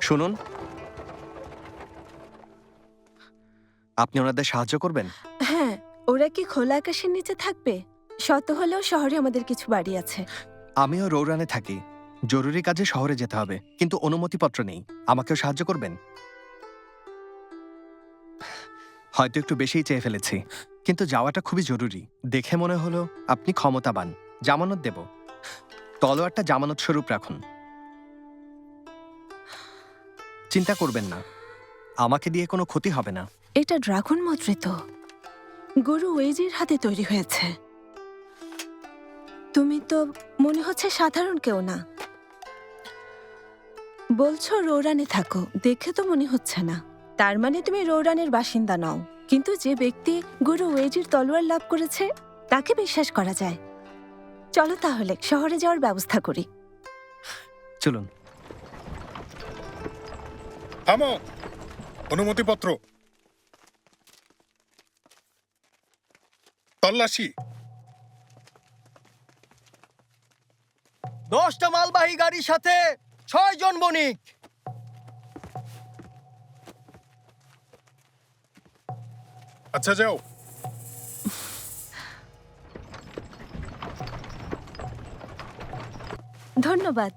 শুনুন, আপনি ওনাদের সাহায্য করবেন? হ্যাঁ, ওরা কি খোলা আকাশের নিচে থাকবে? শত হলেও শহরে আমাদের কিছু বাড়ি আছে। আমিও রৌরানে থাকি। জরুরি কাজে শহরে যেতে হবে, কিন্তু অনুমতিপত্র নেই। আমাকেও সাহায্য করবেন? হয়তো একটু বেশিই চেয়ে ফেলেছি, কিন্তু যাওয়াটা খুবই জরুরি। দেখে মনে হলো আপনি ক্ষমতাবান। জামানত দেব। তলোয়ারটা জামানত স্বরূপ রাখুন। চিন্তা করবেন না, আমাকে দিয়ে কোনো ক্ষতি হবে না। এটা ড্রাগন মুদ্রিত গুরু ওয়েজির হাতে তৈরি হয়েছে। তুমি তো মনে হচ্ছে সাধারণ কেউ না। বলছো রৌরানে থাকো, দেখে তো মনে হচ্ছে না। তার মানে তুমি রৌরানের বাসিন্দা নও। কিন্তু যে ব্যক্তি গুরু ওয়েজির তলোয়ার লাভ করেছে তাকে বিশ্বাস করা যায়। চলো তাহলে শহরে যাওয়ার ব্যবস্থা করি। চলুন। থামো। অনুমতিপত্র। তল্লাশি। 10টা মালবাহী গাড়ির সাথে 6 জন বণিক। আচ্ছা, যাও। ধন্যবাদ।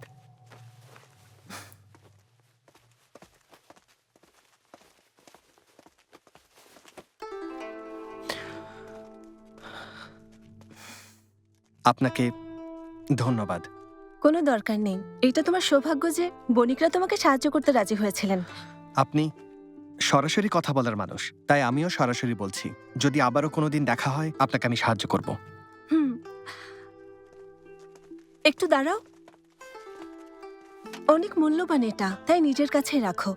আপনাকে ধন্যবাদ। কোনো দরকার নেই। এটা তোমার সৌভাগ্য যে বণিকরা তোমাকে সাহায্য করতে রাজি হয়েছিলেন। আপনি সরাসরি কথা বলার মানুষ, তাই আমিও সরাসরি বলছি। যদি আবারও কোনোদিন দেখা হয়, আপনাকে আমি সাহায্য করব। একটু দাঁড়াও। অনেক মূল্যবান এটা, তাই নিজের কাছে রাখো।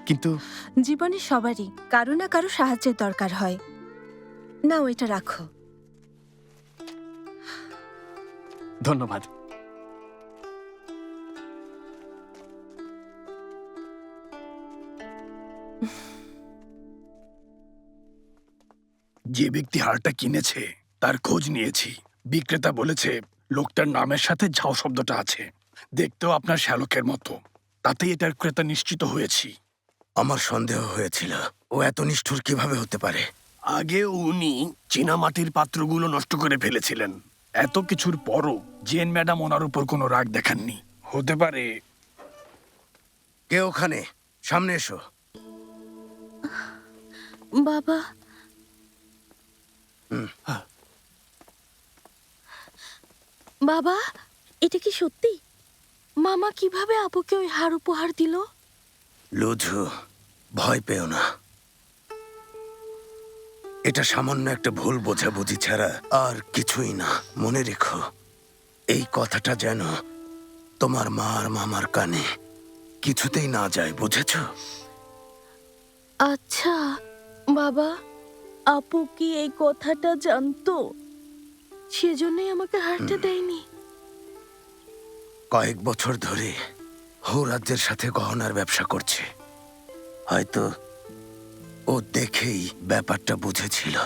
কিন্তু জীবনে সবারই কারো না কারো সাহায্যের দরকার হয়। নাও এটা রাখো। ধন্যবাদ। যে ব্যক্তি হারটা কিনেছে তার খোঁজ নিয়েছি। বিক্রেতা বলেছে লোকটার নামের সাথে ঝাও শব্দটা আছে। দেখতেও আপনার শ্যালকের মতো। তাতেই এটার ক্রেতা নিশ্চিত হয়েছি। আমার সন্দেহ হয়েছিল ও এত নিষ্ঠুর কিভাবে হতে পারে। আগে উনি চীনামাটির পাত্রগুলো নষ্ট করে ফেলেছিলেন। এত কিছুর পরও জেন ম্যাডাম ওনার উপর কোনো রাগ দেখাননি। হতে পারে। কে ওখানে? সামনে এসো। বাবা, বাবা, এটা কি সত্যি? মামা কিভাবে আপুকে ওই হার উপহার দিল? লুঝু, ভয় পেও না। এটা সামান্য একটা ভুল বোঝাবুঝি ছাড়া আর কিছুই না। মনে রেখো, এই কথাটা যেন তোমার মা আর মামার কানে কিছুতেই না যায়, বুঝেছো? আচ্ছা বাবা, আপু কি এই কথাটা জানতো? সেজন্যই আমাকে হারটা দেয়নি। কয়েক বছর ধরে হো রাজ্যের সাথে গহনার ব্যবসা করছে। হয়তো ও দেখেই ব্যাপারটা বুঝেছিল।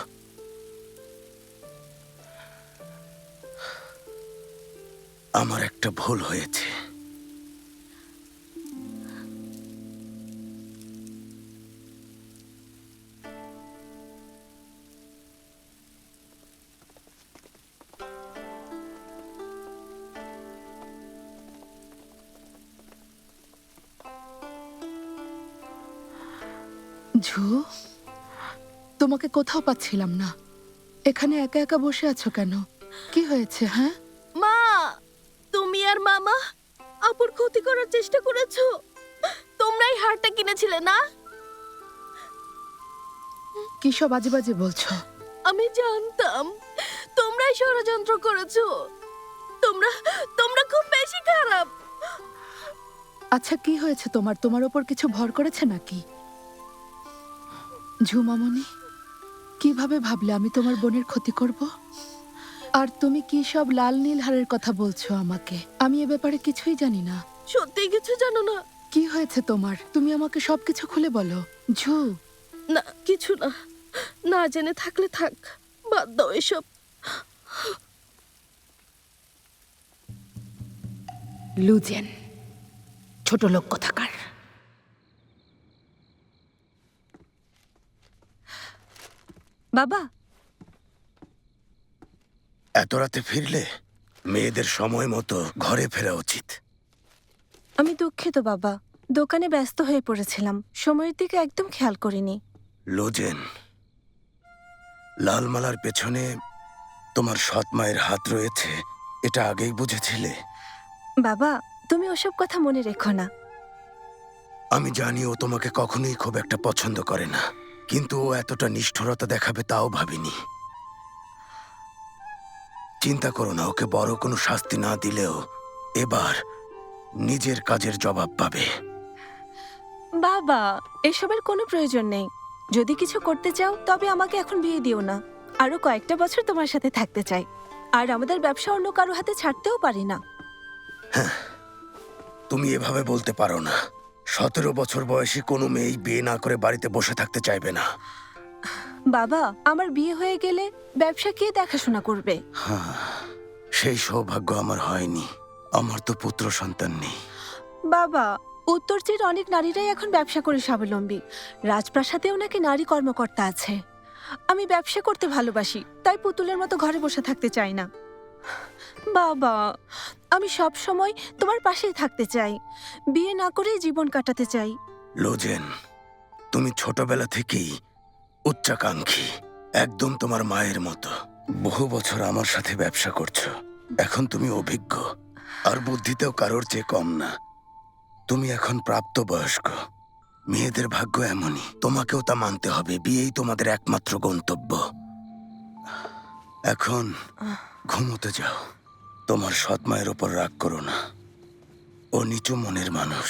আমার একটা ভুল হয়েছে। ঝু, তোমাকে কোথাও পাচ্ছিলাম না। এখানে একা একা বসে আছো কেন? কি হয়েছে? হ্যাঁ, মা, তুমি আর মামা আপুর ক্ষতি করার চেষ্টা করেছো। তোমরাই হারটা কিনেছিলে না? কি সব বাজে বাজে বলছো? আমি জানতাম তোমরাই ষড়যন্ত্র করেছো। তোমরা তোমরা খুব বেশি খারাপ। আচ্ছা, কি হয়েছে তোমার? তোমার ওপর কিছু ভর করেছে নাকি? ঝুমামনি, কিভাবে ভাবলে আমি তোমার বোনের ক্ষতি করব? আর তুমি কি সব লাল নীল হারের কথা বলছো আমাকে? আমি এ ব্যাপারে কিছুই জানি না। সত্যি কিছু জানো না? কি হয়েছে তোমার? তুমি আমাকে সবকিছু খুলে বলো। ঝু, না, কিছু না। না জেনে থাকলে থাক, বাদ দাও এসব। লুজেন, ছোট লোক কোথাকার। বাবা, এত রাতে ফিরলে? মেয়েদের সময় মতো ঘরে ফেরা উচিত। আমি দুঃখিত বাবা, দোকানে ব্যস্ত হয়ে পড়েছিলাম, সময়ের দিকে একদম খেয়াল করিনি। লোজেন, লালমালার পেছনে তোমার সৎ মায়ের হাত রয়েছে, এটা আগেই বুঝেছিলে? বাবা, তুমি ওসব কথা মনে রেখো না। আমি জানি ও তোমাকে কখনোই খুব একটা পছন্দ করে না, কিন্তু ও এতটা নিষ্ঠুরতা দেখাবে তাও ভাবিনি। চিন্তা করো না, ওকে বড় কোনো শাস্তি না দিলেও এবার নিজের কাজের জবাব পাবে। বাবা, এসবের কোনো প্রয়োজন নেই। যদি কিছু করতে চাও তবে আমাকে এখন বিয়ে দিও না। আরো কয়েকটা বছর তোমার সাথে থাকতে চাই, আর আমাদের ব্যবসা অন্য কারো হাতে ছাড়তেও পারি না। তুমি এভাবে বলতে পারো না। 17 বছর বয়সী কোনো মেয়েই বিয়ে না করে বাড়িতে বসে থাকতে চাইবে না। বাবা, আমার বিয়ে হয়ে গেলে ব্যবসা কে দেখাশোনা করবে? সেই সৌভাগ্য আমার হয়নি। আমার তো পুত্র সন্তান নেই। বাবা, উত্তরচীর অনেক নারীরাই এখন ব্যবসা করে স্বাবলম্বী। রাজপ্রাসাদেও নাকি নারী কর্মকর্তা আছে। আমি ব্যবসা করতে ভালোবাসি, তাই পুতুলের মতো ঘরে বসে থাকতে চাই না। বাবা, আমি সব সময় তোমার পাশেই থাকতে চাই, বিয়ে না করেই জীবন কাটাতে চাই। লোজেন, তুমি ছোটবেলা থেকেই উচ্চাকাঙ্ক্ষী, একদম তোমার মায়ের মতো। বহু বছর আমার সাথে ব্যবসা করছো, এখন তুমি অভিজ্ঞ, আর বুদ্ধিতেও কারোর চেয়ে কম না। তুমি এখন প্রাপ্তবয়স্ক। মেয়েদের ভাগ্য এমনই, তোমাকেও তা মানতে হবে। বিয়েই তোমাদের একমাত্র গন্তব্য। এখন ঘুমোতে যাও। তোমার সৎ মায়ের ওপর রাগ করো না, ও নিচু মনের মানুষ।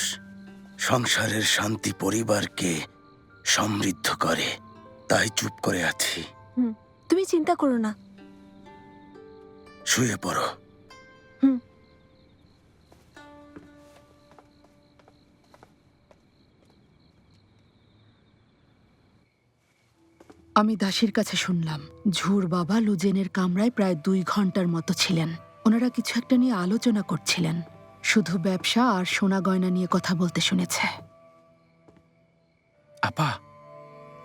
সংসারের শান্তি পরিবারকে সমৃদ্ধ করে, তাই চুপ করে আছি। তুমি চিন্তা করো না। শুয়ে পড়ো। আমি দাসীর কাছে শুনলাম ঝুর বাবা লুজেনের কামরায় প্রায় 2 ঘন্টার মতো ছিলেন। ওনারা কিছু একটা নিয়ে আলোচনা করছিলেন, শুধু ব্যবসা আর সোনা গয়না নিয়ে কথা বলতে শুনেছে। আপা,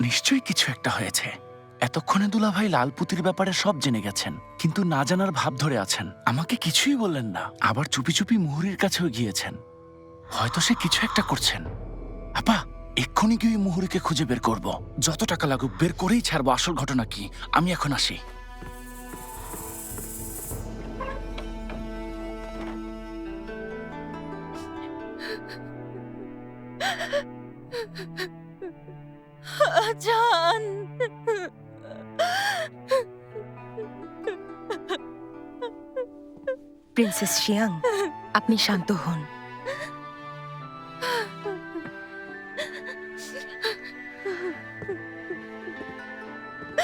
নিশ্চয়ই কিছু একটা হয়েছে। এতক্ষণে দুলাভাই লালপুতির ব্যাপারে সব জেনে গেছেন, কিন্তু না জানার ভাব ধরে আছেন। আমাকে কিছুই বললেন না, আবার চুপি চুপি মুহুরীর কাছেও গিয়েছেন। হয়তো সে কিছু একটা করছেন। আপা, এক্ষুনি গিয়ে মুহুরীকে খুঁজে বের করব। যত টাকা লাগুক বের করেই ছাড়বো আসল ঘটনা কি। আমি এখন আসি। জান, প্রিন্সেস শিয়াং, আপনি শান্ত হন।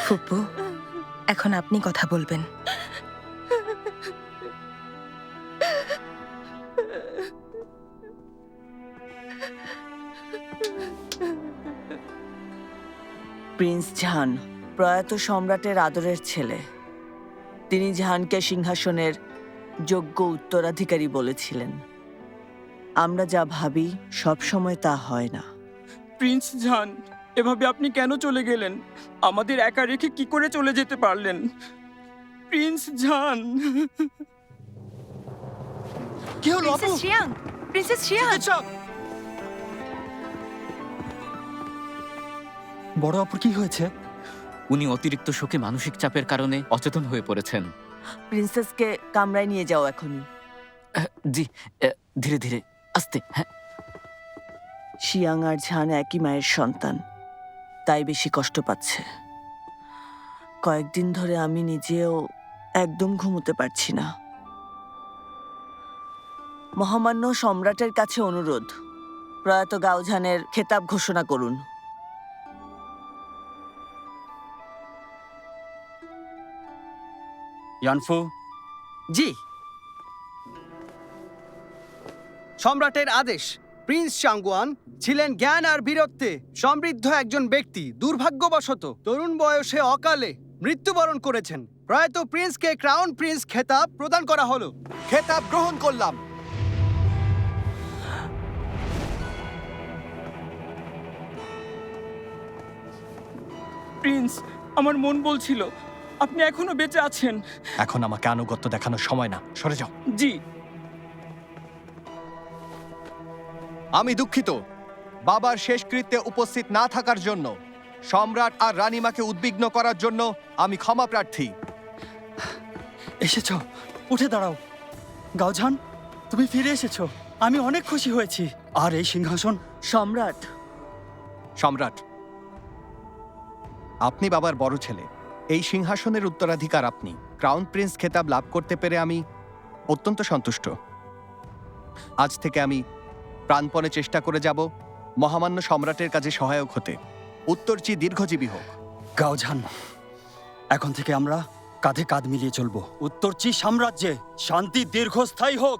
ফুপু, এখন আপনি কথা বলবেন। প্রিন্স ঝান প্রয়াত সম্রাটের আদরের ছেলে। তিনি ঝানকে সিংহাসনের যোগ্য উত্তরাধিকারী বলেছিলেন। আমরা যা ভাবি সব সময় তা হয় না। প্রিন্স ঝান, এভাবে আপনি কেন চলে গেলেন? আমাদের একা রেখে কি করে চলে যেতে পারলেন? প্রিন্স ঝান। কি হলো আপু? প্রিন্সেস শিয়াং, বড় আপুর কি হয়েছে? উনি অতিরিক্ত শোকে মানসিক চাপের কারণে অচেতন হয়ে পড়েছেন। প্রিন্সেসকে কামরায় নিয়ে যাও এখনই। জি, ধীরে ধীরে, আস্তে। হ্যাঁ, শিয়াং আর ঝান একই মায়ের সন্তান, তাই বেশি কষ্ট পাচ্ছে। কয়েকদিন ধরে আমি নিজেও একদম ঘুমোতে পারছি না। মহামান্য সম্রাটের কাছে অনুরোধ, প্রয়াত গাওঝানের খেতাব ঘোষণা করুন। ইয়ানফু জি, সম্রাটের আদেশ। প্রিন্স চাঙ্গুয়ান ছিলেন জ্ঞান আর বীরত্বে সমৃদ্ধ একজন ব্যক্তি। দুর্ভাগ্যবশত তরুণ বয়সে অকালে মৃত্যুবরণ করেছেন। প্রয়াত প্রিন্সকে ক্রাউন প্রিন্স খেতাব প্রদান করা হলো। খেতাব গ্রহণ করলাম। প্রিন্স, আমার মন বলছিল আপনি এখনো বেঁচে আছেন। এখন আমাকে আনুগত্য দেখানোর সময় না, সরে যাও। জি। আমি দুঃখিত বাবার শেষকৃত্যে উপস্থিত না থাকার জন্য। সম্রাট আর রানীমাকে উদ্বিগ্ন করার জন্য আমি ক্ষমা প্রার্থী। এসেছো, উঠে দাঁড়াও। গাওঝান, তুমি ফিরে এসেছো, আমি অনেক খুশি হয়েছি। আর এই সিংহাসন? সম্রাট, সম্রাট, আপনি বাবার বড় ছেলে, এই সিংহাসনের উত্তরাধিকার আপনি। ক্রাউন প্রিন্স খেতাব লাভ করতে পেরে আমি অত্যন্ত সন্তুষ্ট। আজ থেকে আমি প্রাণপণে চেষ্টা করে যাব মহামান্য সম্রাটের কাজে সহায়ক হতে। উত্তরচি দীর্ঘজীবী হোক। গাওঝান, এখন থেকে আমরা কাঁধে কাঁধ মিলিয়ে চলবো। উত্তরচি সাম্রাজ্যে শান্তি দীর্ঘস্থায়ী হোক।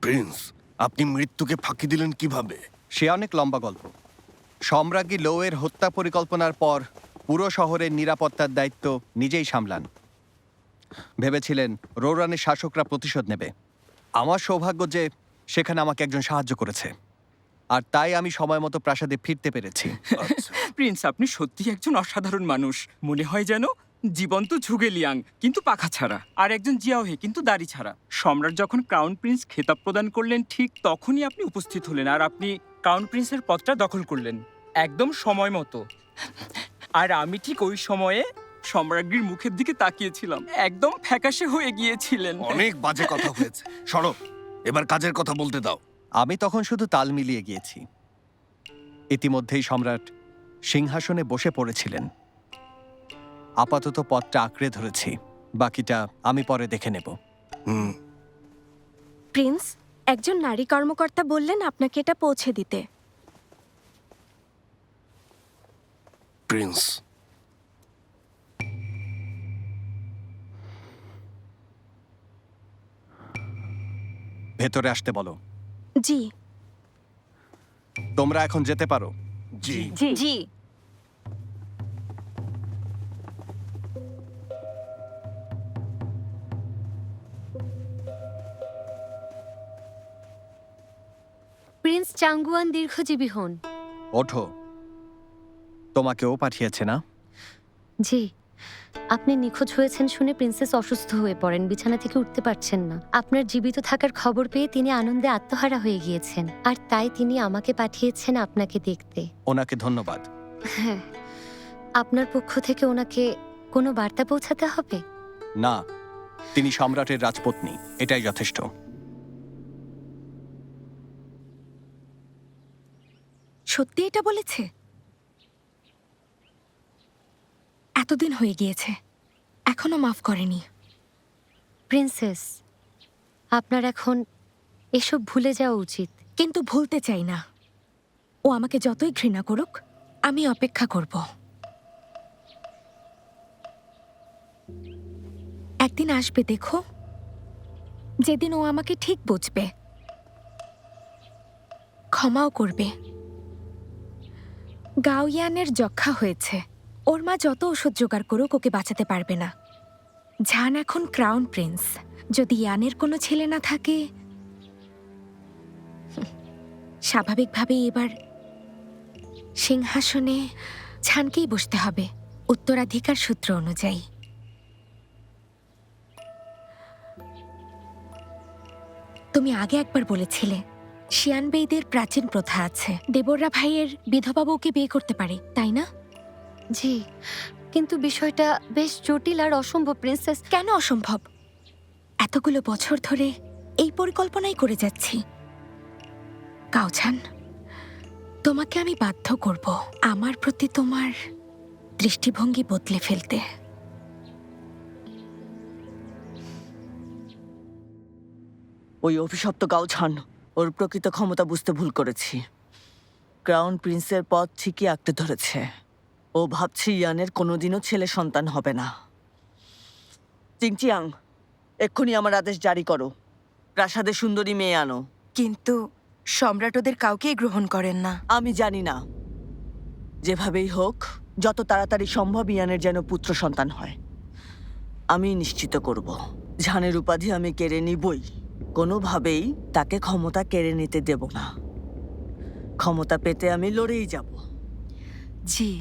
প্রিন্স, আপনি মৃত্যুকে ফাঁকি দিলেন কিভাবে? সে অনেক লম্বা গল্প। সম্রাজ্ঞী লোয়ের হত্যা পরিকল্পনার পর পুরো শহরের নিরাপত্তার দায়িত্ব নিজেই সামলান। ভেবেছিলেন রোরানের শাসকরা প্রতিশোধ নেবে। আমার সৌভাগ্য যে সেখানে আমাকে একজন সাহায্য করেছে, আর তাই আমি সময় মতো প্রাসাদে ফিরতে পেরেছি। প্রিন্স, আপনি সত্যি একজন অসাধারণ মানুষ। মনে হয় যেন জীবন্ত ঝুগেলিয়াং, কিন্তু পাখা ছাড়া, আর একজন জিয়াওহে, কিন্তু দাড়ি ছাড়া। সম্রাট যখন ক্রাউন প্রিন্স খেতাব প্রদান করলেন, ঠিক তখনই আপনি উপস্থিত হলেন, আর আপনি ক্রাউন প্রিন্সের পদটা দখল করলেন একদম সময় মতো। আর আমি ঠিক ওই সময়ে সম্রাজ্ঞীর মুখের দিকে তাকিয়েছিলাম, একদম ফ্যাকাশে হয়ে গিয়েছিলেন। অনেক বাজে কথা হয়েছে, সরো, এবার কাজের কথা বলতে দাও। আমি তখন শুধু তাল মিলিয়ে গিয়েছি। ইতিমধ্যেই সম্রাট সিংহাসনে বসে পড়েছিলেন। আপাতত পথটা আঁকড়ে ধরেছি, বাকিটা আমি পরে দেখে নেব। প্রিন্স, একজন নারী কর্মকর্তা বললেন আপনাকে এটা পৌঁছে দিতে। প্রিন্স, ভেতরে আসতে বলো। জি। তোমরা এখন যেতে পারো। জি। জি। প্রিন্স চাঙ্গুয়ান দীর্ঘজীবী হন। ওঠো, তোমাকেও পাঠিয়েছে না? জি। আপনি নিখোঁজ হয়েছেন শুনে প্রিন্সেস অসুস্থ হয়ে পড়েন, বিছানা থেকে উঠতে পারছেন না। আপনার জীবিত থাকার খবর পেয়ে তিনি আনন্দে আত্মহারা হয়ে গিয়েছেন, আর তাই তিনি আমাকে পাঠিয়েছেন আপনাকে দেখতে। ওনাকে ধন্যবাদ। হ্যাঁ, আপনার পক্ষ থেকে ওনাকে কোনো বার্তা পৌঁছাতে হবে? না, তিনি সম্রাটের রাজপত্নী, এটাই যথেষ্ট। সত্যি এটা বলেছে? এতদিন হয়ে গিয়েছে, এখনো মাফ করেনি। প্রিন্সেস, আপনার এখন এসব ভুলে যাওয়া উচিত। কিন্তু ভুলতে চাই না। ও আমাকে যতই ঘৃণা করুক, আমি অপেক্ষা করব। একদিন আসবে দেখো, যেদিন ও আমাকে ঠিক বুঝবে, ক্ষমাও করবে। গাওয়ানের যক্ষা হয়েছে, ওর মা যত ওষুধ জোগাড় করুক ওকে বাঁচাতে পারবে না। ঝান এখন ক্রাউন প্রিন্স, যদি ইয়ানের কোনো ছেলে না থাকে, স্বাভাবিকভাবেই এবার সিংহাসনে ঝানকেই বসতে হবে, উত্তরাধিকার সূত্র অনুযায়ী। তুমি আগে একবার বলেছিলে শিয়ানবেইদের প্রাচীন প্রথা আছে, দেবররা ভাইয়ের বিধবা বউকে বিয়ে করতে পারে, তাই না? জি, কিন্তু বিষয়টা বেশ জটিল আর অসম্ভব প্রিন্সেস। কেন অসম্ভব? এতগুলো বছর ধরে এই পরিকল্পনাই করে যাচ্ছি। গাওছান, তোমাকে আমি বাধ্য করব আমার প্রতি তোমার দৃষ্টিভঙ্গি বদলে ফেলতে। ওই অভিশপ্ত গাওছান ওর প্রকৃত ক্ষমতা বুঝতে ভুল করেছি। ক্রাউন প্রিন্সের পথ ঠিকই আঁকড়ে ধরেছে। ও ভাবছে ইয়ানের কোনোদিনও ছেলে সন্তান হবে না। চিংচিয়াং, এক্ষুনি আমার আদেশ জারি করো, প্রাসাদে সুন্দরী মেয়ে আনো। কিন্তু সম্রাট ওদের কাউকেই গ্রহণ করেন না। আমি জানি না, যেভাবেই হোক যত তাড়াতাড়ি সম্ভব ইয়ানের যেন পুত্র সন্তান হয়। আমি নিশ্চিত করব ঝানের উপাধি আমি কেড়ে নিবই। কোনোভাবেই তাকে ক্ষমতা কেড়ে নিতে দেব না। ক্ষমতা পেতে আমি লড়েই যাব। জি।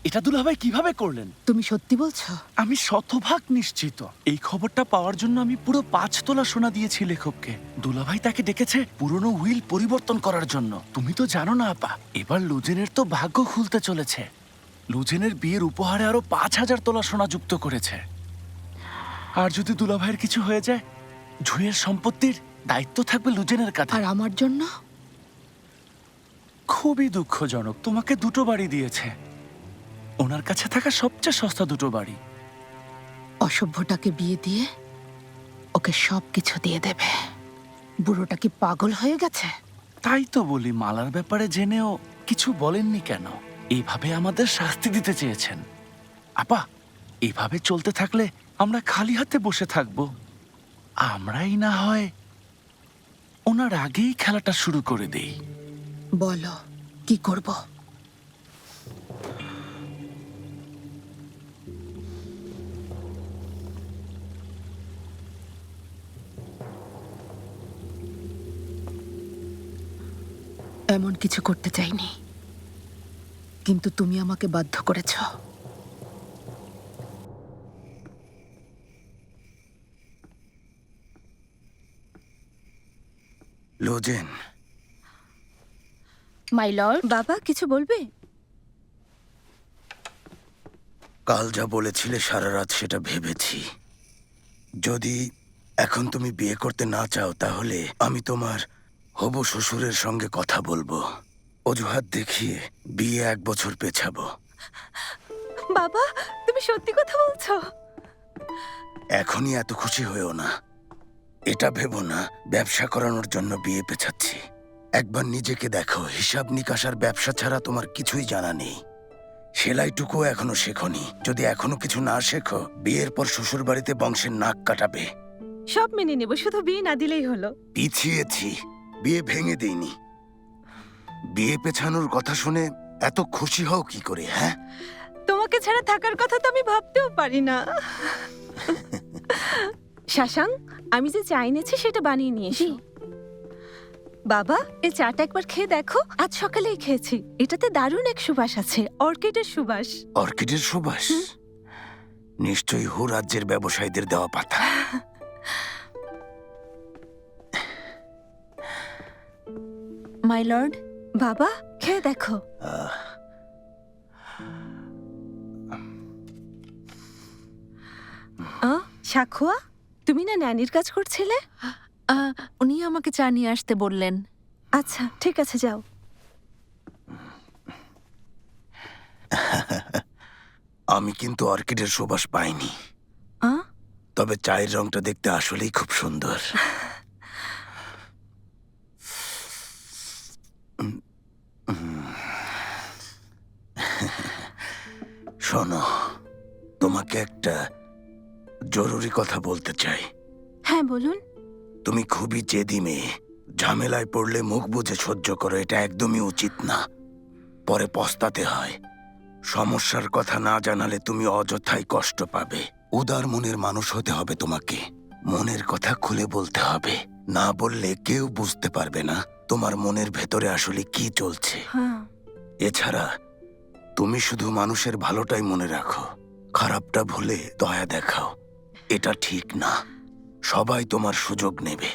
এটা দুলাভাই কিভাবে করলেন? তুমি সত্যি বলছো? আমি শতভাগ নিশ্চিত। এই খবরটা পাওয়ার জন্য আমি পুরো 5 তোলা সোনা দিয়েছি লেখককে। দুলাভাই তাকে ডেকেছে পুরনো উইল পরিবর্তন করার জন্য। তুমি তো জানো না আপা, এবার লুজেনের তো ভাগ্য খুলতে চলেছে। লুজেনের বিয়ের উপহারে আরো 5,000 তোলা সোনা যুক্ত করেছে। আর যদি দুলাভাইয়ের কিছু হয়ে যায়, ঝুঁয়ের সম্পত্তির দায়িত্ব থাকবে লুজেনের কাছে। আর আমার জন্য? খুবই দুঃখজনক, তোমাকে 2টো বাড়ি দিয়েছে। ওনার কাছে থাকা সবচেয়ে সস্তা 2টো বাড়ি। অসভ্যটাকে বিয়ে দিয়ে ওকে সবকিছু দিয়ে দেবে। বুড়োটা কি পাগল হয়ে গেছে? তাই তো বলি, মালার ব্যাপারে জেনেও কিছু বলেননি কেন? এইভাবে আমাদের শাস্তি দিতে চেয়েছেন। আপা, এইভাবে চলতে থাকলে আমরা খালি হাতে বসে থাকব। আমরাই না হয় ওনার আগেই খেলাটা শুরু করে দেই। বলো কি করব? এমন কিছু করতে চাইনি, কিন্তু তুমি আমাকে বাধ্য করেছ। Loosen, my lord. বাবা কিছু বলবে? কাল যা বলেছিলে সারা রাত সেটা ভেবেছি। যদি এখন তুমি বিয়ে করতে না চাও, তাহলে আমি তোমার হবু শ্বশুরের সঙ্গে কথা বলবো। অজুহাত দেখিয়ে বিয়ে 1 বছর পেছাবো। বাবা তুমি সত্যি কথা বলছো? এখনই এত খুশি হয়েও না। এটা ভেবো না ব্যবসা করানোর জন্য বিয়ে পেছাচ্ছি। একবার নিজেকে দেখো, হিসাব নিকাশ আর ব্যবসা ছাড়া তোমার কিছুই জানা নেই। সেলাইটুকুও এখনো শেখোনি। যদি এখনো কিছু না শেখো, বিয়ের পর শ্বশুর বাড়িতে বংশের নাক কাটাবে। সব মেনে নেব, শুধু বিয়ে না দিলেই হলো। পিছিয়েছি, বিয়ে ভেঙে দেইনি। বিয়ে পেছানোর কথা শুনে এত খুশি হও কি করে? হ্যাঁ, তোমাকে ছাড়া থাকার কথা তো আমি ভাবতেও পারি না। শাশাং, আমি যে চা এনেছি সেটা বানিয়ে নিয়ে এসো। বাবা এই চাটা একবার খেয়ে দেখো, আজ সকালেই খেয়েছি। এটাতে দারুণ এক সুবাস আছে, অর্কিডের সুবাস। অর্কিডের সুবাস? নিশ্চয়ই হু রাজ্যের ব্যবসায়ীদের দেওয়া পাতা। My lord. বাবা খেয়ে দেখো। শাখুয়া, তুমি না ন্যানির কাজ করছিলে? উনি আমাকে চা নিয়ে আসতে বললেন। আচ্ছা ঠিক আছে, যাও। আমি কিন্তু অর্কিডের সুবাস পাইনি, তবে চায়ের রংটা দেখতে আসলেই খুব সুন্দর। শোনো, তোমাকে একটা জরুরি কথা বলতে চাই। হ্যাঁ বলুন। তুমি খুবই জেদি মেয়ে। ঝামেলায় পড়লে মুখ বুজে সহ্য করো, এটা একদমই উচিত না। পরে পস্তাতে হয়। সমস্যার কথা না জানালে তুমি অযথাই কষ্ট পাবে। উদার মনের মানুষ হতে হবে তোমাকে। মনের কথা খুলে বলতে হবে। না বললে কেউ বুঝতে পারবে না তোমার মনের ভেতরে আসলে কি চলছে। এছাড়া তুমি শুধু মানুষের ভালোটাই মনে রাখো, খারাপটা ভুলে দয়া দেখাও। এটা ঠিক না। সবাই তোমার সুযোগ নেবে।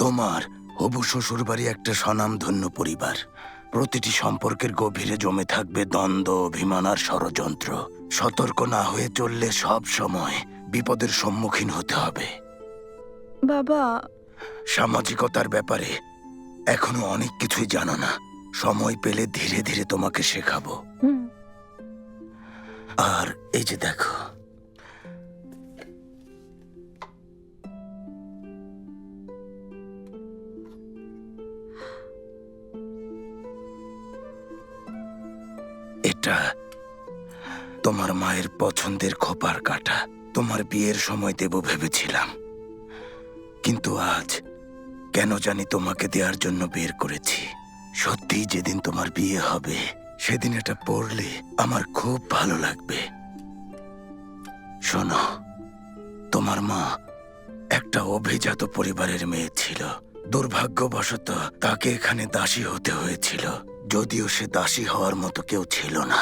তোমার হবু শ্বশুর বাড়ি একটা স্বনামধন্য পরিবার। প্রতিটি সম্পর্কের গভীরে জমে থাকবে দ্বন্দ্ব, অভিমান আর ষড়যন্ত্র। সতর্ক না হয়ে চললে সব সময় বিপদের সম্মুখীন হতে হবে। বাবা, সামাজিকতার ব্যাপারে এখনো অনেক কিছুই জানো না। সময় পেলে ধীরে ধীরে তোমাকে শেখাবো। আর এই যে দেখো, এটা তোমার মায়ের পছন্দের খোপার কাটা। তোমার বিয়ের সময় দেব ভেবেছিলাম, কিন্তু আজ কেন জানি তোমাকে দেওয়ার জন্য বের করেছি। সত্যিই যেদিন তোমার বিয়ে হবে সেদিন এটা পড়লে আমার খুব ভালো লাগবে। শোনো, তোমার মা একটা অভিজাত পরিবারের মেয়ে ছিল। দুর্ভাগ্যবশত তাকে এখানে দাসী হতে হয়েছিল, যদিও সে দাসী হওয়ার মতো কেউ ছিল না।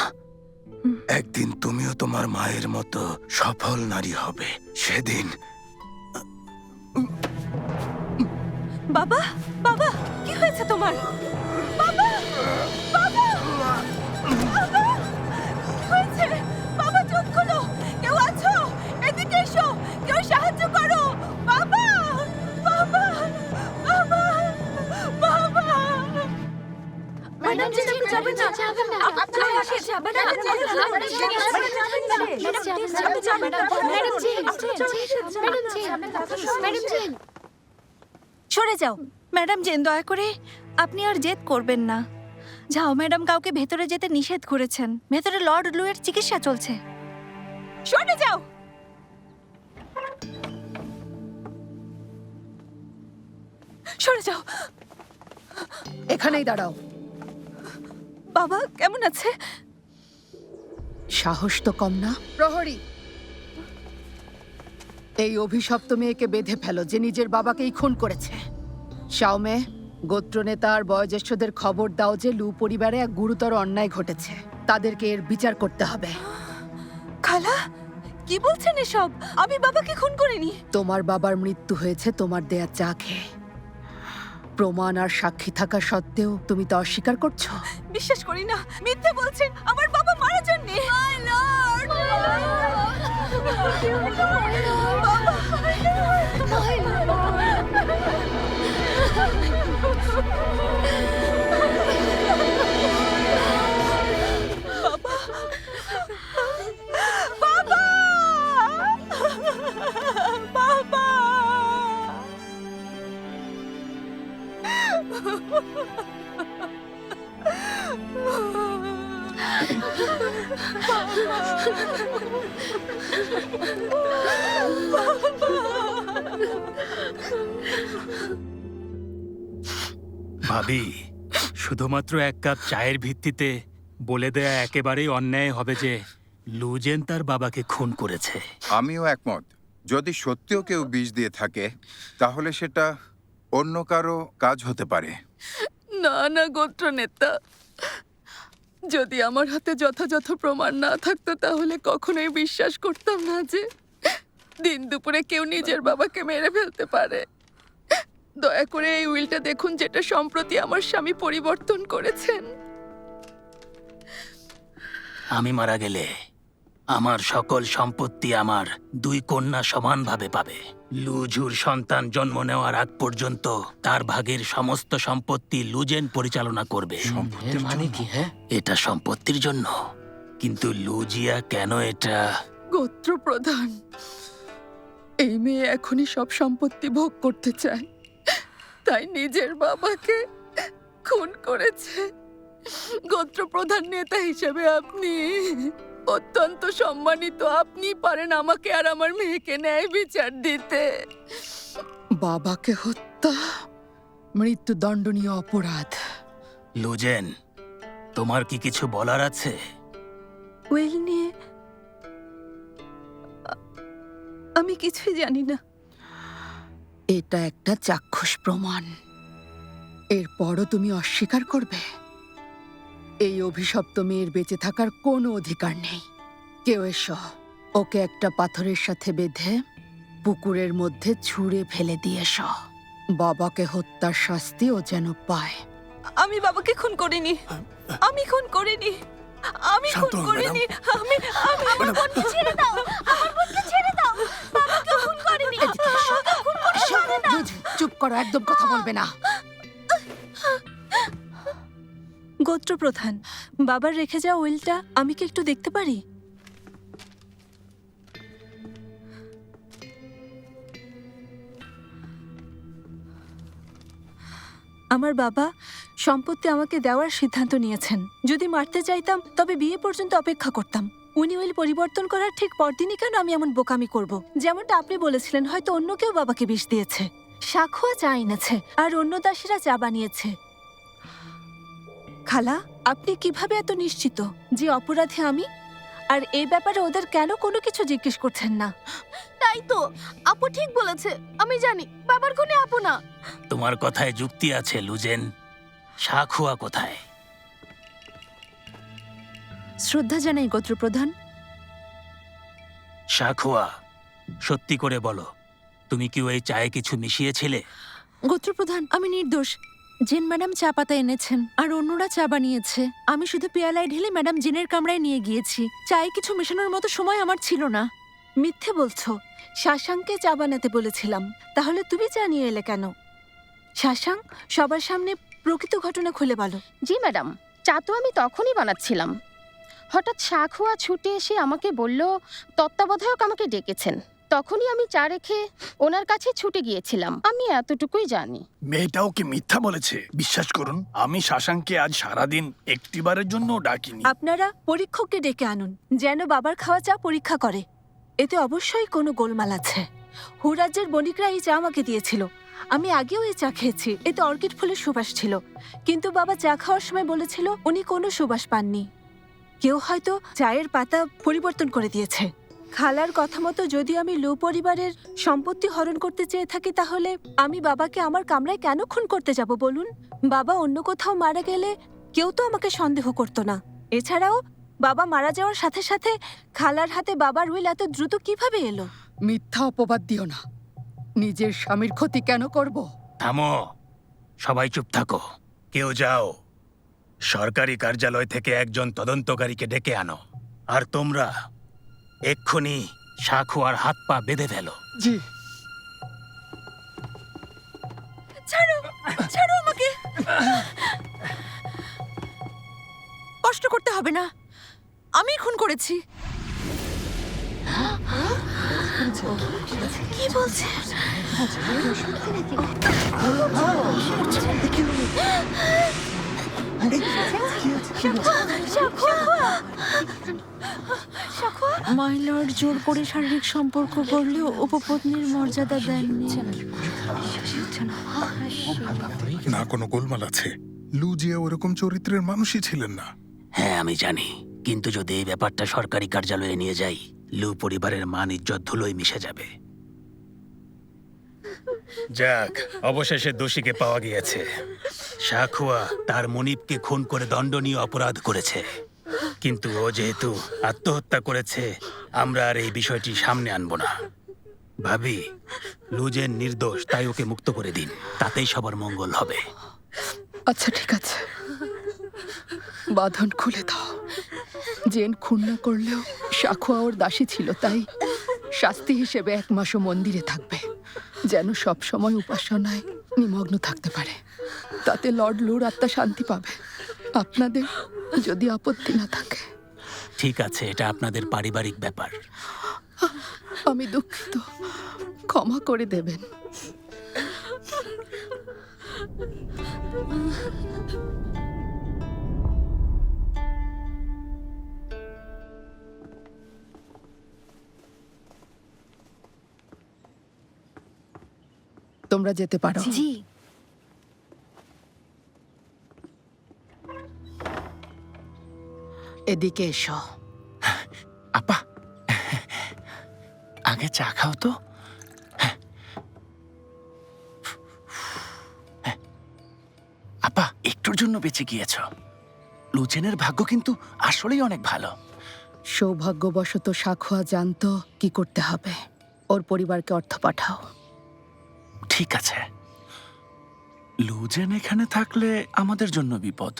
একদিন তুমিও তোমার মায়ের মতো সফল নারী হবে। সেদিন বাবা, বাবা, কি হয়েছে তোমার? বাবা, বাবা, বাবা, কি হয়েছে? বাবা, চোখ খোলো। কেউ আছো? এদিকে এসো, কেউ সাহায্য করো। বাবা, বাবা, বাবা, বাবা। ম্যাডাম, যাবেন না, যাবেন না। আপনারা এসে যাবেন না। সরে যাও ম্যাডাম জেন, দয়া করে আপনি আর জেদ করবেন না। যাও ম্যাডাম, কাউকে ভেতরে যেতে নিষেধ করেছেন। ভেতরে লর্ড লুয়ের চিকিৎসা চলছে। সরে যাও। সরে যাও। এখানেই দাঁড়াও। বাবা কেমন আছে? সাহস তো কম না। প্রহরী, এই অভিশপ্ত মেয়েকে বেঁধে ফেলো যে নিজের বাবাকেই খুন করেছে। শাওমে, গোত্রনেতা আর বয়োজ্যেষ্ঠদের খবর দাও যে লু পরিবারে এক গুরুতর অন্যায় ঘটেছে। তাদেরকে এর বিচার করতে হবে। খালা, কি বলছেন এসব? আমি বাবাকে খুন করিনি। তোমার বাবার মৃত্যু হয়েছে তোমার দেয়া চা খেয়ে। প্রমাণ আর সাক্ষী থাকা সত্ত্বেও তুমি তা অস্বীকার করছো। বিশ্বাস করি না, মিথ্যে বলছেন। আমার বাবা মারা যাননি। বাবা, বাবা, ভাবি, শুধুমাত্র এক কাপ চায়ের ভিত্তিতে বলে দেয়া একেবারেই অন্যায় হবে যে লুজেন তার বাবাকে খুন করেছে। আমিও একমত। যদি সত্যিও কেউ বিষ দিয়ে থাকে তাহলে সেটা অন্য কারো কাজ হতে পারে। না না গোত্র নেতা, যদি আমার হাতে যথাযথ প্রমাণ না থাকতো তাহলে কখনোই বিশ্বাস করতাম না যে দিন দুপুরে কেউ নিজের বাবাকে মেরে ফেলতে পারে। দয়া করে এই উইলটা দেখুন, যেটা সম্প্রতি আমার স্বামী পরিবর্তন করেছেন। আমি মারা গেলে আমার সকল সম্পত্তি আমার দুই কন্যা সমানভাবে পাবে। লুঝুর সন্তান জন্ম নেওয়ার আগ পর্যন্ত তার ভাগের সমস্ত সম্পত্তি লুজেন পরিচালনা করবে। মানে কি? হ্যাঁ, এটা সম্পত্তির জন্য, কিন্তু লুজিয়া কেন এটা? গোত্র প্রধান, এই মেয়ে এখনই সব সম্পত্তি ভোগ করতে চায়, তাই নিজের বাবাকে খুন করেছে। গোত্র প্রধান নেতা হিসেবে আপনি অত্যন্ত সম্মানিত। আপনি পারেন আমাকে আর আমার মেয়েকে ন্যায় বিচার দিতে। বাবাকে হত্যা মৃত্যুদণ্ডনীয় অপরাধ। লুজেন, তোমার কি কিছু বলার আছে? উইল নিয়ে আমি কিছুই জানি না। এটা একটা চাক্ষুষ প্রমাণ। এরপরও তুমি অস্বীকার করবে? এই অভিশপ্ত মেয়ের বেঁচে থাকার কোনো অধিকার নেই। কেউ এসো, ওকে একটা পাথরের সাথে বেঁধে পুকুরের মধ্যে ছুঁড়ে ফেলে দিয়ে এসো। বাবাকে হত্যার শাস্তি ও যেন পায়। আমি বাবাকে খুন করিনি। আমি খুন করিনি। আমি খুন করিনি। আমি আমার বোনকে ছেড়ে দাও। আমার বোনকে ছেড়ে দাও। বাবাকে খুন করিনি। খুন করিনি। চুপ করো, একদম কথা বলবে না। গোত্র প্রধান, বাবার রেখে যাওয়া উইলটা আমি কি একটু দেখতে পারি? আমার বাবা সম্পত্তি আমাকে দেওয়ার সিদ্ধান্ত নিয়েছেন। যদি মারতে চাইতাম তবে বিয়ে পর্যন্ত অপেক্ষা করতাম। উনি উইল পরিবর্তন করার ঠিক পরদিনই কেন আমি এমন বোকামি করব? যেমনটা আপনি বলেছিলেন, হয়তো অন্য কেউ বাবাকে বিষ দিয়েছে। সাক্ষুয়া চা এনেছে আর অন্য দাসীরা চা বানিয়েছে। খালা, আপনি কিভাবে এত নিশ্চিত যে অপরাধী আমি? আর এই ব্যাপারে ওদের কেন কোনো কিছু জিজ্ঞেস করছেন না? তাই তো, আপু ঠিক বলেছে। আমি জানি বাবার খুনি আপু না। তোমার কথায় যুক্তি আছে লুজেন। শাখুয়া কোথায়? শ্রদ্ধা জানাই গোত্রপ্রধান। শাখুয়া, সত্যি করে বলো, তুমি কি ওই চায়ে কিছু মিশিয়েছিলে? গোত্রপ্রধান, আমি নির্দোষ। জিন ম্যাডাম চা পাতা এনেছেন আর অন্যরা চা বানিয়েছে। আমি শুধু পেয়ালায় ঢেলে ম্যাডাম জিনের কামরায় নিয়ে গিয়েছি। চায়ে কিছু মেশানোর মতো সময় আমার ছিল না। মিথ্যে বলছো। শাশাংকে চা বানাতে বলেছিলাম, তাহলে তুমি চা নিয়ে এলে কেন? শাশাং, সবার সামনে প্রকৃত ঘটনা খুলে বলো। জি ম্যাডাম, চা তো আমি তখনই বানাচ্ছিলাম। হঠাৎ শাখুয়া ছুটে এসে আমাকে বলল তত্ত্বাবধায়ক আমাকে ডেকেছেন। তখনই আমি চা রেখে ওনার কাছে ছুটে গিয়েছিলাম। আমি এতটুকুই জানি। মেয়েটাও কি মিথ্যা বলেছে? বিশ্বাস করুন, আমি শাশাংকে আজ সারাদিন একটিবারের জন্য ডাকিনি। আপনারা পরীক্ষককে ডেকে আনুন, যেন বাবার খাওয়া চা পরীক্ষা করে। এতে অবশ্যই কোনো গোলমাল আছে। হুরাজ্যের বণিকরা এই চা আমাকে দিয়েছিল। আমি আগেও এই চা খেয়েছি। এতে অর্কিড ফুলের সুবাস ছিল, কিন্তু বাবা চা খাওয়ার সময় বলেছিল উনি কোনো সুবাস পাননি। কেউ হয়তো চায়ের পাতা পরিবর্তন করে দিয়েছে। খালার কথা মতো যদি আমি লু পরিবারের সম্পত্তি হরণ করতে চেয়ে থাকি, তাহলে আমি বাবাকে আমার কামরায় কেন খুন করতে যাব বলুন? বাবা অন্য কোথাও মারা গেলে কেউ তো আমাকে সন্দেহ করতো না। এছাড়াও বাবা মারা যাওয়ার সাথে সাথে খালার হাতে বাবার উইল এত দ্রুত কিভাবে এলো? মিথ্যা অপবাদ দিও না। নিজের স্বামীর ক্ষতি কেন করব? থামো, সবাই চুপ থাকো। কেউ যাও, সরকারি কার্যালয় থেকে একজন তদন্তকারীকে ডেকে আনো। আর তোমরা এক্ষুনি শাখুয়ার হাত পা বেঁধে ফেলো। জি। ছাড়ো, ছাড়ো আমাকে। কষ্ট করতে হবে না, আমি খুন করেছি। কি বলছে? মাই লর্ড জোর করে শারীরিক সম্পর্ক করলেও উপপত্নীর মর্যাদা দেননি। না, কোনো গোলমাল আছে। লুজিয়া ওরকম চরিত্রের মানুষই ছিলেন না। হ্যাঁ আমি জানি, কিন্তু যদি এই ব্যাপারটা সরকারি কার্যালয়ে নিয়ে যাই, লু পরিবারের মান ইজ্জত ধুলোয় মিশে যাবে। যাক, অবশেষে দোষীকে পাওয়া গিয়েছে। শাখুয়া তার মনিবকে খুন করে দণ্ডনীয় অপরাধ করেছে, কিন্তু ও যেহেতু আত্মহত্যা করেছে, আমরা আর এই বিষয়টি সামনে আনব না। ভাবি, লুজেন নির্দোষ, তাই ওকে মুক্ত করে দিন, তাতেই সবার মঙ্গল হবে। আচ্ছা ঠিক আছে, বাঁধন খুলে দাও। জেন খুন না করলেও শাখুয়া ওর দাসী ছিল, তাই শাস্তি হিসেবে 1 মাসও মন্দিরে থাকবে, যেন সব সময় উপাসনায় নিমগ্ন থাকতে পারে। তাতে লর্ড লুর আত্মা শান্তি পাবে, আপনাদের যদি আপত্তি না থাকে। ঠিক আছে, এটা আপনাদের পারিবারিক ব্যাপার। আমি দুঃখিত, ক্ষমা করে দেবেন। তোমরা যেতে পারো। জি। এদিকে এসো। আপা, আগে চা খাও তো। আপা, একটুর জন্য বেঁচে গিয়েছ। লুচেনের ভাগ্য কিন্তু আসলেই অনেক ভালো। সৌভাগ্যবশত শাখুয়া জানতো কি করতে হবে। ওর পরিবারকে অর্থ পাঠাও। ঠিক আছে, লুজেন এখানে থাকলে আমাদের জন্য বিপদ।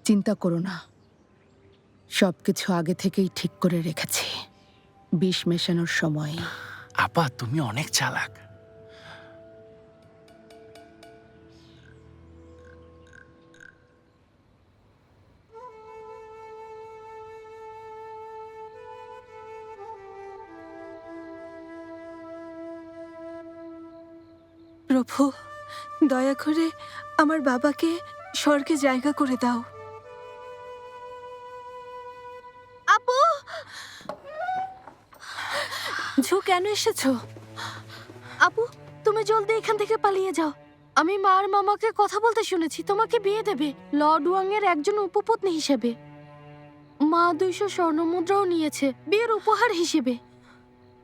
চিন্তা করো না, সবকিছু আগে থেকেই ঠিক করে রেখেছি। বিষ মেশানোর সময়। আপা, তুমি অনেক চালাক। প্রভু, দয়া করে আমার বাবাকে স্বর্গে জায়গা করে দাও। আপু, ঝু, কেন এসেছো? আপু তুমি জলদি এখান থেকে পালিয়ে যাও। আমি মার মামাকে কথা বলতে শুনেছি তোমাকে বিয়ে দেবে লর্ড ওয়াং এর একজন উপপত্নী হিসেবে। মা 200 স্বর্ণমুদ্রাও নিয়েছে বিয়ের উপহার হিসেবে।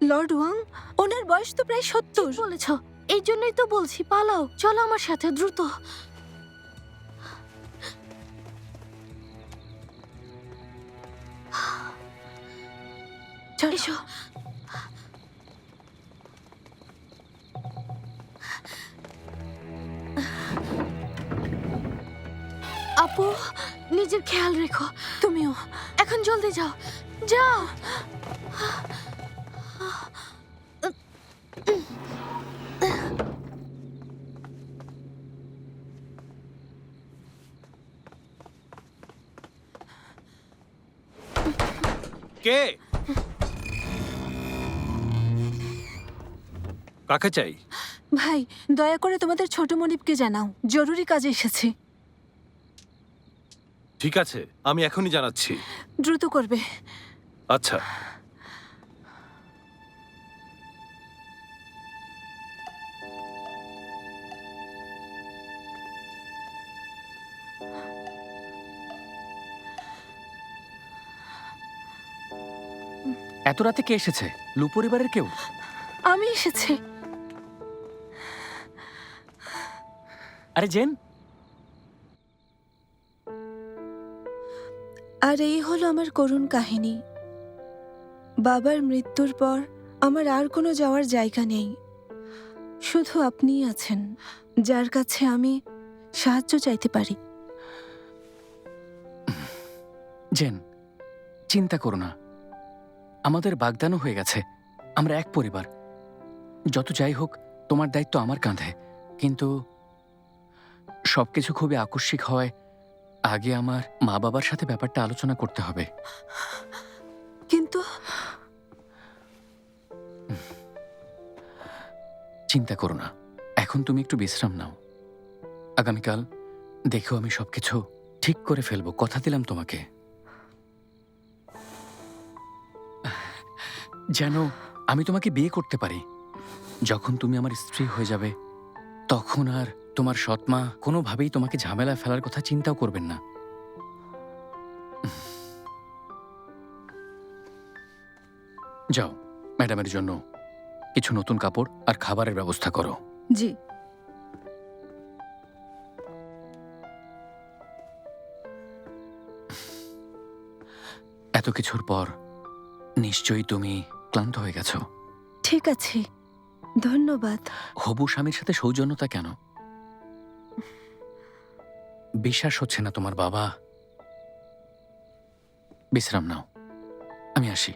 লর্ড ওয়াং, ওনার বয়স তো প্রায় 70। বলেছ, এই জন্যই তো বলছি পালাও, চলো আমার সাথে দ্রুত। চলো। এসো। আপু, নিজের খেয়াল রেখো। তুমিও। এখন জলদি যাও, যাও। কে? কাকে চাই? ভাই, দয়া করে তোমাদের ছোট মনিবকে জানাও, জরুরি কাজে এসেছি। ঠিক আছে, আমি এখনই জানাচ্ছি। দ্রুত করবে। আচ্ছা। এত রাতে কে এসেছে? লু পরিবারের কেউ? আমি এসেছি। আরে জেন, আর এই হলো আমার করুণ কাহিনী। বাবার মৃত্যুর পর আমার আর কোনো যাওয়ার জায়গা নেই। শুধু আপনিই আছেন, যার কাছে আমি সাহায্য চাইতে পারি। জেন, চিন্তা করো না, আমাদের বাগদানও হয়ে গেছে। আমরা এক পরিবার। যত যাই হোক, তোমার দায়িত্ব আমার কাঁধে। কিন্তু সবকিছু খুবই আকস্মিক হয়, আগে আমার মা বাবার সাথে ব্যাপারটা আলোচনা করতে হবে। কিন্তু চিন্তা করো না, এখন তুমি একটু বিশ্রাম নাও। আগামীকাল দেখো আমি সবকিছু ঠিক করে ফেলবো, কথা দিলাম তোমাকে। যেন আমি তোমাকে বিয়ে করতে পারি। যখন তুমি আমার স্ত্রী হয়ে যাবে, তখন আর তোমার সৎমা কোনোভাবেই তোমাকে ঝামেলায় ফেলার কথা চিন্তাও করবেন না। যাও, ম্যাডামের জন্য কিছু নতুন কাপড় আর খাবারের ব্যবস্থা করো। জি। এত কিছুর পর নিশ্চয়ই তুমি ক্লান্ত হয়ে গেছো। ঠিক আছে, ধন্যবাদ। হবু স্বামীর সাথে সৌজন্যতা কেন? বিশ্বাস হচ্ছে না তোমার বাবা? বিশ্রাম নাও, আমি আসি।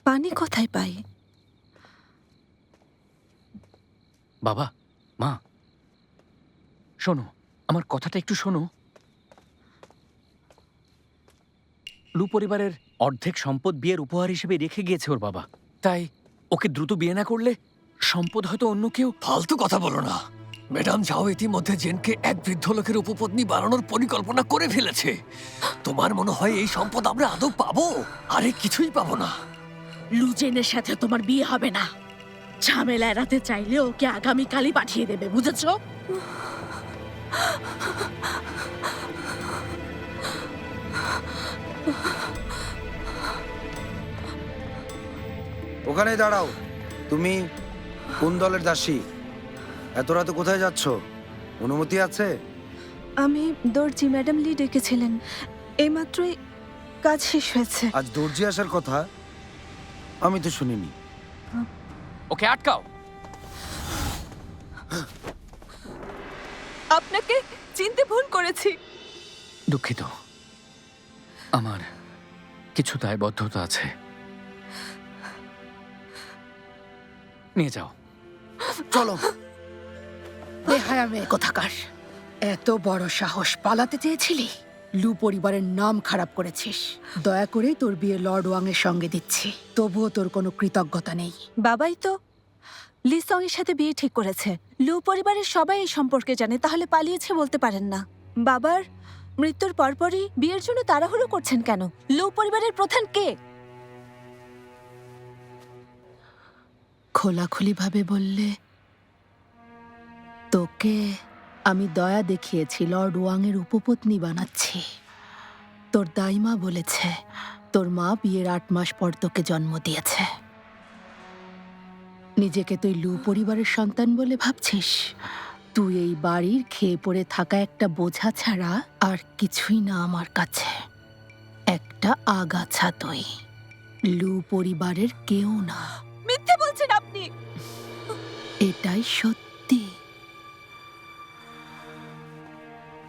পানি কোথায় পাই? বাবা, মা, শোনো, আমার কথাটা একটু শোনো। লু পরিবারের অর্ধেক সম্পদ বিয়ের উপহার হিসেবে রেখে গিয়েছে ওর বাবা। তাই ওকে দ্রুত বিয়ে না করলে সম্পদ হয়তো অন্য কেউ। ফালতু কথা বলো না। ম্যাডাম ঝাও ইতিমধ্যে জেনকে এক বৃদ্ধ লোকের উপপত্নী বানানোর পরিকল্পনা করে ফেলেছে। তোমার মনে হয় এই সম্পদ আমরা আদৌ পাবো? আরে কিছুই পাবো না। লুজেনের সাথে তোমার বিয়ে হবে না। ঝামেলা এড়াতে চাইলে ওকে আগামীকালই পাঠিয়ে দেবে, বুঝেছো? ওখানেই দাঁড়াও। তুমি কোন দলের দাসী? এত রাতে কোথায় যাচ্ছ? অনুমতি আছে? আমি দর্জি, ম্যাডাম লি ডেকেছিলেন। এইমাত্রই কাজ শেষ হয়েছে। আজ দর্জি আসার কথা আমি তো শুনিনি। ওকে আটকাও। আপনাকে চিনতে ভুল করেছি। দুঃখিত। আমার কিছু দায়বদ্ধতা আছে। নিয়ে যাও। চলো। বেহায়া মেয়ে কোথাকার, এত বড় সাহস! পালাতে চেয়েছিলি, লু পরিবারের নাম খারাপ করেছিস। দয়া করে তোর বিয়ে লর্ড ওয়াং এর সঙ্গে দিচ্ছি, তবুও তোর কোনো কৃতজ্ঞতা নেই। বাবাই তো লি সং এর সাথে বিয়ে ঠিক করেছে। লু পরিবারের সবাই এই সম্পর্কে জানে, তাহলে পালিয়েছে বলতে পারেন না। বাবার মৃত্যুর পরপরই বিয়ের জন্য তাড়াহুড়ো করছেন কেন? লু পরিবারের প্রধান কে? খোলাখুলি ভাবে বললে, তোকে আমি দয়া দেখিয়েছি লর্ড ওয়াং এর উপপত্নী বানাচ্ছি। তোর দাইমা বলেছে তোর মা বিয়ের 8 মাস পর তোকে জন্ম দিয়েছে। নিজেকে তুই লু পরিবারের সন্তান বলে ভাবছিস? তুই এই বাড়ির খেয়ে পড়ে থাকা একটা বোঝা ছাড়া আর কিছুই না আমার কাছে। একটা আগাছা তুই, লু পরিবারের কেউ না। মিথ্যে বলছেন আপনি। এটাই সত্যি।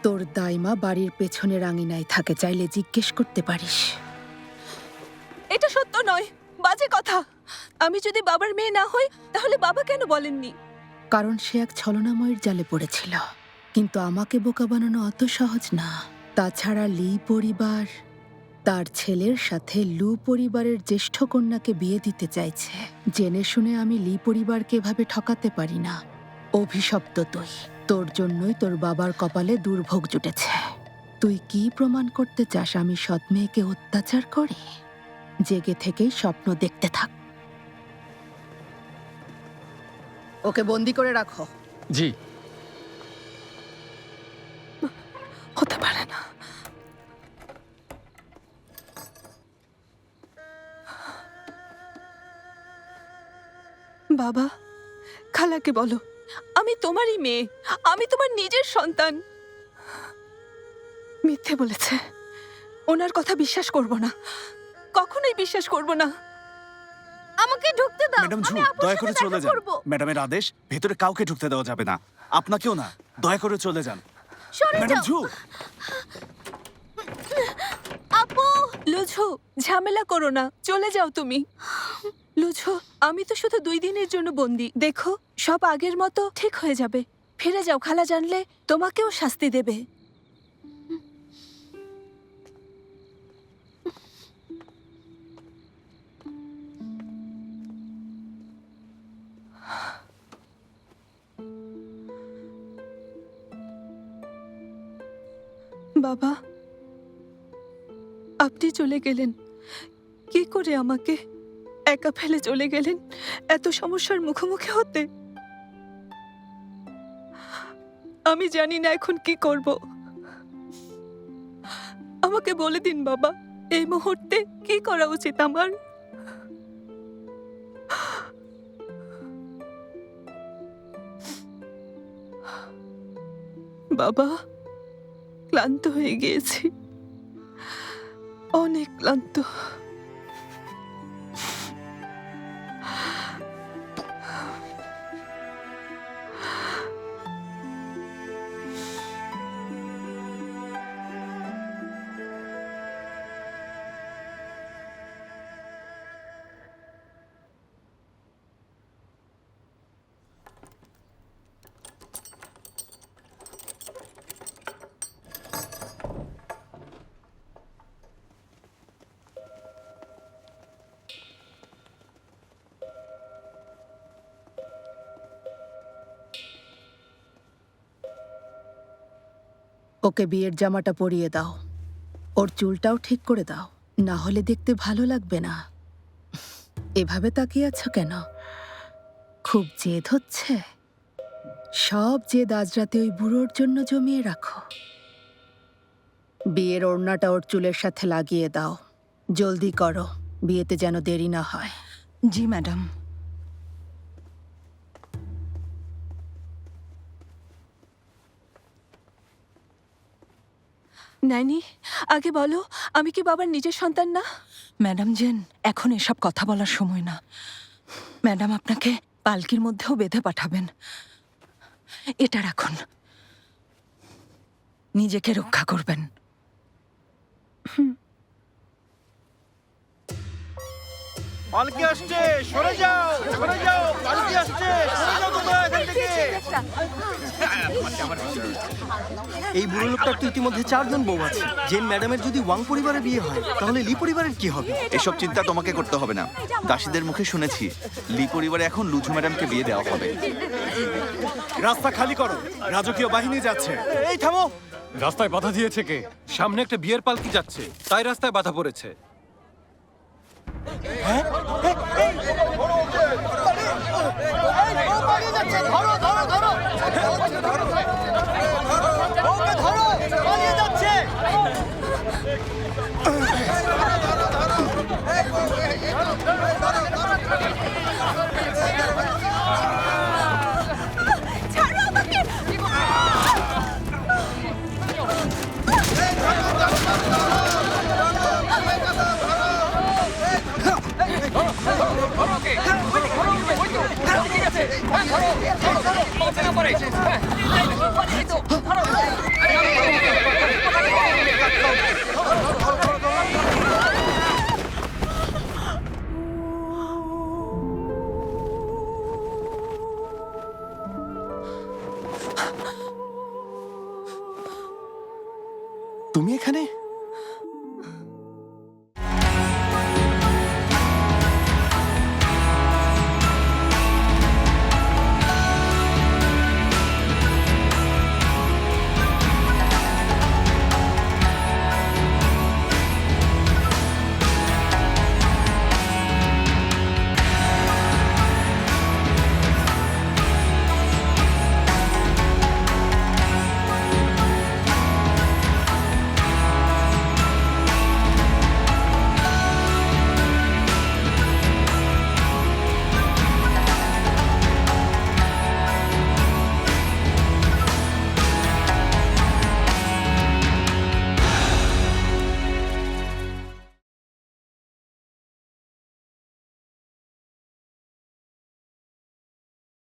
তোর দাইমা বাড়ির পেছনের আঙিনায় থাকে, চাইলে জিজ্ঞেস করতে পারিস। এটা সত্য নয়, বাজে কথা। আমি যদি বাবার মেয়ে না হই তাহলে বাবা কেন বলেননি? কারণ সে এক ছলনাময়ের জালে পড়েছিল। কিন্তু আমাকে বোকা বানানো অত সহজ না। তাছাড়া লি পরিবার তার ছেলের সাথে লু পরিবারের জ্যেষ্ঠ কন্যাকে বিয়ে দিতে চাইছে। জেনে শুনে আমি লি পরিবারকে এভাবে ঠকাতে পারি না। অভিশপ্ত তুই, তোর জন্যই তোর বাবার কপালে দুর্ভোগ জুটেছে। তুই কি প্রমাণ করতে চাস আমি সৎ মেয়েকে অত্যাচার করি? জেগে থেকেই স্বপ্ন দেখতে থাক। ওকে বন্দি করে রাখো। জি। হতে পারে না। বাবা, খালাকে বলো আমি তোমারই মেয়ে, আমি তোমার নিজের সন্তান। মিথ্যে বলেছে, ওনার কথা বিশ্বাস করব না, কখনোই বিশ্বাস করব না। আমাকে ঢুকতে দাও। ম্যাডাম ঝু, দয়া করে চলে যান। ম্যাডামের আদেশ, ভেতরে কাউকে ঢুকতে দেওয়া যাবে না। আপনাকেও না, দয়া করে চলে যান। ম্যাডাম ঝু। আপু! লুঝু, ঝামেলা করো না, চলে যাও তুমি। লুঝু, আমি তো শুধু 2 দিনের জন্য বন্দি। দেখো, সব আগের মতো ঠিক হয়ে যাবে। ফিরে যাও, খালা জানলে তোমাকেও শাস্তি দেবে। বাবা, আপনি চলে গেলেন কি করে? আমাকে একা ফেলে চলে গেলেন এত সমস্যার মুখোমুখি হতে। আমি জানি না এখন কি করব। আমাকে বলে দিন বাবা, এই মুহূর্তে কি করা উচিত আমার? বাবা, ক্লান্ত হয়ে গিয়েছি, অনেক ক্লান্ত। ওকে বিয়ের জামাটা পরিয়ে দাও, ওর চুলটাও ঠিক করে দাও, না হলে দেখতে ভালো লাগবে না। এভাবে তাকিয়ে আছো কেন? খুব জেদ হচ্ছে? সব জেদ আজ রাতে ওই বুড়োর জন্য জমিয়ে রাখো। বিয়ের ওড়নাটা ওর চুলের সাথে লাগিয়ে দাও, জলদি করো, বিয়েতে যেন দেরি না হয়। জি ম্যাডাম। নানি, আগে বলো, আমি কি বাবার নিজের সন্তান না? ম্যাডাম জেন, এখন এসব কথা বলার সময় না। ম্যাডাম আপনাকে পালকির মধ্যেও বেঁধে পাঠাবেন। এটা রাখুন, নিজেকে রক্ষা করবেন। পালকি আসছে, সরে যাও, সরে যাও, পালকি আসছে, সরে যাও তোমরা এখান থেকে। এই বুড়ো লোকটার তো ইতিমধ্যে 4 জন বউ আছে। জেন ম্যাডামের যদি ওয়াং পরিবারে বিয়ে হয় তাহলে লি পরিবারের কি হবে? এসব চিন্তা তোমাকে করতে হবে না। দাসীদের মুখে শুনেছি লি পরিবারে এখন লুঝু ম্যাডামকে বিয়ে দেওয়া হবে। রাস্তা খালি করো, রাজকীয় বাহিনী যাচ্ছে। এই থামো। রাস্তায় বাধা দিয়েছে কে? সামনে একটা বিয়ের পালকি যাচ্ছে, তাই রাস্তায় বাধা পড়েছে। তুমি এখানে?